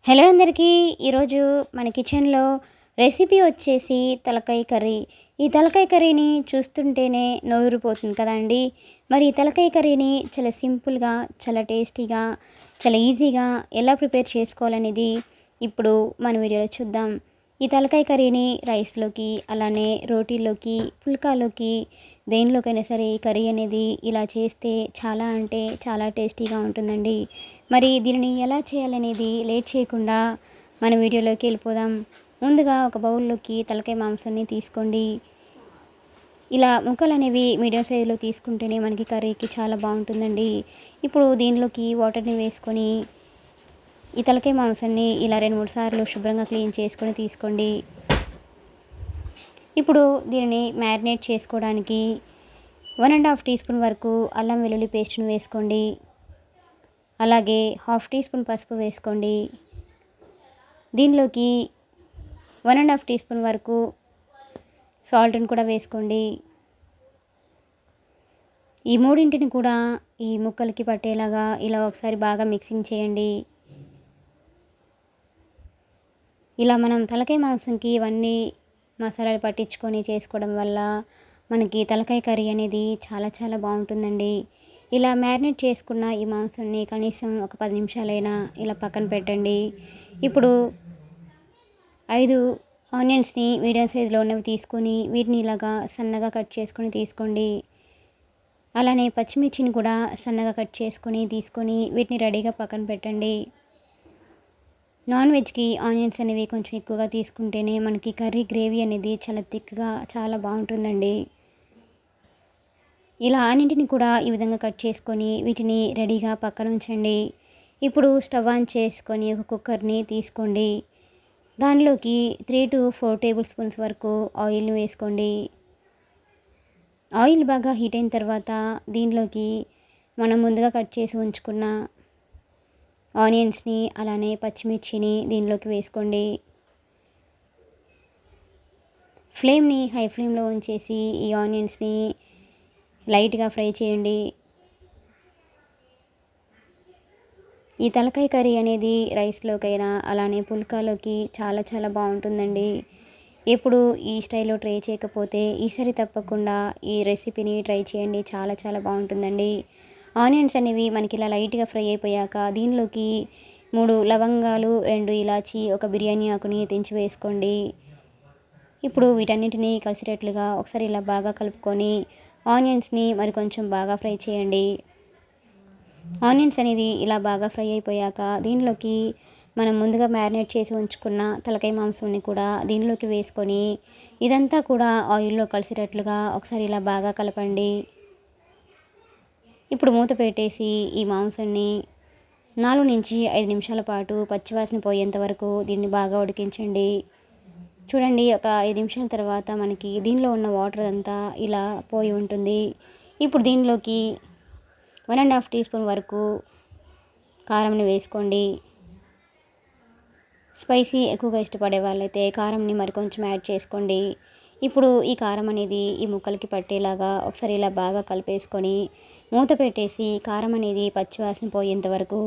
Hello అందరికీ. ఈరోజు మన కిచెన్లో రెసిపీ వచ్చేసి తలకాయ కర్రీ. ఈ తలకాయ కర్రీని చూస్తుంటేనే నోరూరిపోతుంది కదండి. మరి ఈ తలకాయ కర్రీని చాలా సింపుల్గా, చాలా టేస్టీగా, చాలా ఈజీగా ఎలా ప్రిపేర్ చేసుకోవాలనేది ఇప్పుడు మన వీడియోలో చూద్దాం. ఈ తలకాయ కర్రీని రైస్లోకి, అలానే రోటీలోకి, పుల్కాలోకి, దేనిలోకైనా సరే ఈ కర్రీ అనేది ఇలా చేస్తే చాలా అంటే చాలా టేస్టీగా ఉంటుందండి. మరి దీనిని ఎలా చేయాలనేది లేట్ చేయకుండా మన వీడియోలోకి వెళ్ళిపోదాం. ముందుగా ఒక బౌల్లోకి తలకాయ మాంసాన్ని తీసుకోండి. ఇలా ముక్కలు అనేవి మీడియం సైజులో తీసుకుంటేనే మనకి కర్రీకి చాలా బాగుంటుందండి. ఇప్పుడు దీనిలోకి వాటర్ని వేసుకొని ఈ తలకాయ మాంసాన్ని ఇలా 2-3 సార్లు శుభ్రంగా క్లీన్ చేసుకొని తీసుకోండి. ఇప్పుడు దీనిని మ్యారినేట్ చేసుకోవడానికి 1.5 టీ స్పూన్ వరకు అల్లం వెల్లుల్లి పేస్ట్ను వేసుకోండి. అలాగే 1/2 టీ స్పూన్ పసుపు వేసుకోండి. దీనిలోకి 1.5 టీ స్పూన్ వరకు సాల్ట్ని కూడా వేసుకోండి. ఈ మూడింటిని కూడా ఈ ముక్కలకి పట్టేలాగా ఇలా ఒకసారి బాగా మిక్సింగ్ చేయండి. ఇలా మనం తలకాయ మాంసంకి ఇవన్నీ మసాలాలు పట్టించుకొని చేసుకోవడం వల్ల మనకి తలకాయ కర్రీ అనేది చాలా చాలా బాగుంటుందండి. ఇలా మ్యారినేట్ చేసుకున్న ఈ మాంసాన్ని కనీసం ఒక 10 నిమిషాలైనా ఇలా పక్కన పెట్టండి. ఇప్పుడు 5 ఆనియన్స్ని మీడియం సైజులో ఉన్నవి తీసుకొని వీటిని ఇలాగా సన్నగా కట్ చేసుకొని తీసుకోండి. అలానే పచ్చిమిర్చిని కూడా సన్నగా కట్ చేసుకొని తీసుకొని వీటిని రెడీగా పక్కన పెట్టండి. నాన్ వెజ్కి ఆనియన్స్ అనేవి కొంచెం ఎక్కువగా తీసుకుంటేనే మనకి కర్రీ గ్రేవీ అనేది చాలా థిక్గా చాలా బాగుంటుందండి. ఇలా అన్నింటిని కూడా ఈ విధంగా కట్ చేసుకొని వీటిని రెడీగా పక్కన ఉంచండి. ఇప్పుడు స్టవ్ ఆన్ చేసుకొని ఒక కుక్కర్ని తీసుకోండి. దానిలోకి 3 to 4 టేబుల్ స్పూన్స్ వరకు ఆయిల్ని వేసుకోండి. ఆయిల్ బాగా హీట్ అయిన తర్వాత దీనిలోకి మనం ముందుగా కట్ చేసి ఉంచుకున్న ఆనియన్స్ని అలానే పచ్చిమిర్చిని దీనిలోకి వేసుకోండి. ఫ్లేమ్ని హై ఫ్లేమ్లో ఉంచేసి ఈ ఆనియన్స్ని లైట్గా ఫ్రై చేయండి. ఈ తలకాయ కర్రీ అనేది రైస్లోకైనా అలానే పుల్కాలోకి చాలా చాలా బాగుంటుందండి. ఎప్పుడు ఈ స్టైల్లో ట్రై చేయకపోతే ఈసారి తప్పకుండా ఈ రెసిపీని ట్రై చేయండి. చాలా చాలా బాగుంటుందండి. ఆనియన్స్ అనేవి మనకి ఇలా లైట్గా ఫ్రై అయిపోయాక దీనిలోకి 3 లవంగాలు, 2 ఇలాచి, ఒక బిర్యానీ ఆకుని తెంచి వేసుకోండి. ఇప్పుడు వీటన్నిటిని కలిసేటట్లుగా ఒకసారి ఇలా బాగా కలుపుకొని ఆనియన్స్ని మరి కొంచెం బాగా ఫ్రై చేయండి. ఆనియన్స్ అనేది ఇలా బాగా ఫ్రై అయిపోయాక దీనిలోకి మనం ముందుగా మ్యారినేట్ చేసి ఉంచుకున్న తలకాయ మాంసాన్ని కూడా దీనిలోకి వేసుకొని ఇదంతా కూడా ఆయిల్లో కలిసేటట్లుగా ఒకసారి ఇలా బాగా కలపండి. ఇప్పుడు మూత పెట్టేసి ఈ మాంసాన్ని 4 నుంచి 5 నిమిషాల పాటు పచ్చివాసన పోయేంత వరకు దీన్ని బాగా ఉడికించండి. చూడండి, ఒక 5 నిమిషాల తర్వాత మనకి దీనిలో ఉన్న వాటర్ అంతా ఇలా పోయి ఉంటుంది. ఇప్పుడు దీనిలోకి 1.5 టీ స్పూన్ వరకు కారంని వేసుకోండి. స్పైసీ ఎక్కువగా ఇష్టపడే వాళ్ళైతే కారంని మరి కొంచెం యాడ్ చేసుకోండి. ఇప్పుడు ఈ కారం అనేది ఈ ముక్కలకి పట్టేలాగా ఒకసారి ఇలా బాగా కలిపేసుకొని మూత పెట్టేసి కారం అనేది పచ్చివాసన పోయేంత వరకు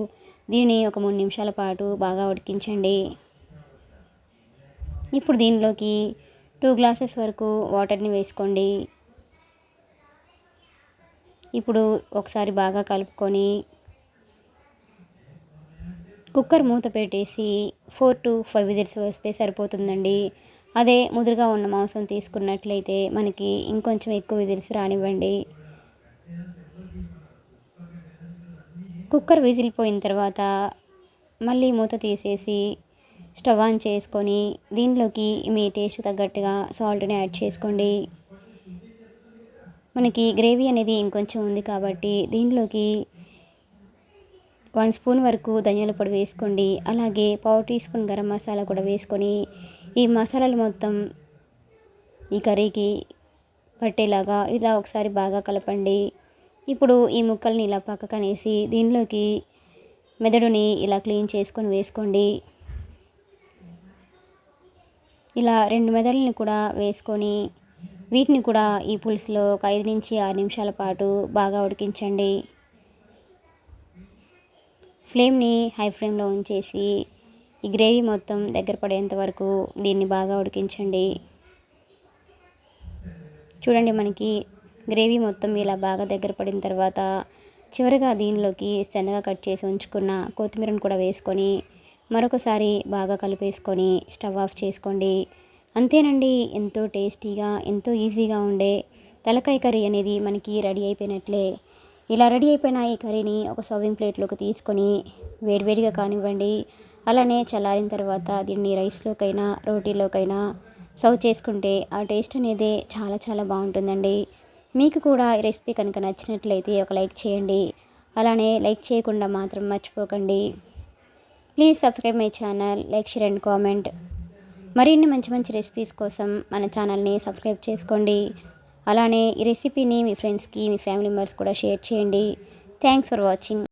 దీనిని ఒక 3 నిమిషాల పాటు బాగా ఉడికించండి. ఇప్పుడు దీనిలోకి 2 గ్లాసెస్ వరకు వాటర్ని వేసుకోండి. ఇప్పుడు ఒకసారి బాగా కలుపుకొని కుక్కర్ మూత పెట్టేసి 4 to 5 విజిల్స్ వస్తే సరిపోతుందండి. అదే ముదురుగా ఉన్న మాంసం తీసుకున్నట్లయితే మనకి ఇంకొంచెం ఎక్కువ విజిల్స్ రానివ్వండి. కుక్కర్ విజిల్ పోయిన తర్వాత మళ్ళీ మూత తీసేసి స్టవ్ ఆన్ చేసుకొని దీనిలోకి మీ టేస్ట్ తగ్గట్టుగా సాల్ట్ని యాడ్ చేసుకోండి. మనకి గ్రేవీ అనేది ఇంకొంచెం ఉంది కాబట్టి దీనిలోకి 1 స్పూన్ వరకు ధనియాల పొడి వేసుకోండి. అలాగే 1/4 టీ స్పూన్ గరం మసాలా కూడా వేసుకొని ఈ మసాలాలు మొత్తం ఈ కర్రీకి పట్టేలాగా ఇలా ఒకసారి బాగా కలపండి. ఇప్పుడు ఈ ముక్కల్ని ఇలా పక్కకనేసి దీనిలోకి మెదడుని ఇలా క్లీన్ చేసుకొని వేసుకోండి. ఇలా 2 మెదడుని కూడా వేసుకొని వీటిని కూడా ఈ పులుసులో ఒక 5 నుంచి 6 నిమిషాల పాటు బాగా ఉడికించండి. ఫ్లేమ్ని హై ఫ్లేమ్లో ఉంచేసి ఈ గ్రేవీ మొత్తం దగ్గర పడేంత వరకు దీన్ని బాగా ఉడికించండి. చూడండి, మనకి గ్రేవీ మొత్తం ఇలా బాగా దగ్గర పడిన తర్వాత చివరిగా దీనిలోకి సన్నగా కట్ చేసి ఉంచుకున్న కొత్తిమీరను కూడా వేసుకొని మరొకసారి బాగా కలిపేసుకొని స్టవ్ ఆఫ్ చేసుకోండి. అంతేనండి, ఎంతో టేస్టీగా ఎంతో ఈజీగా ఉండే తలకాయ కర్రీ అనేది మనకి రెడీ అయిపోయినట్లే. ఇలా రెడీ అయిపోయిన ఈ కర్రీని ఒక సర్వింగ్ ప్లేట్లోకి తీసుకొని వేడివేడిగా కానివ్వండి, అలానే చల్లారిన తర్వాత దీన్ని రైస్లోకైనా రోటీలోకైనా సర్వ్ చేసుకుంటే ఆ టేస్ట్ అనేది చాలా చాలా బాగుంటుందండి. మీకు కూడా ఈ రెసిపీ కనుక నచ్చినట్లయితే ఒక లైక్ చేయండి. అలానే లైక్ చేయకుండా మాత్రం మర్చిపోకండి. Please subscribe my channel, like, share and comment. మరిన్ని మంచి మంచి రెసిపీస్ కోసం మన ఛానల్ని సబ్స్క్రైబ్ చేసుకోండి. అలానే ఈ రెసిపీని మీ ఫ్రెండ్స్కి, మీ ఫ్యామిలీ మెంబర్స్ కూడా షేర్ చేయండి. Thanks for watching.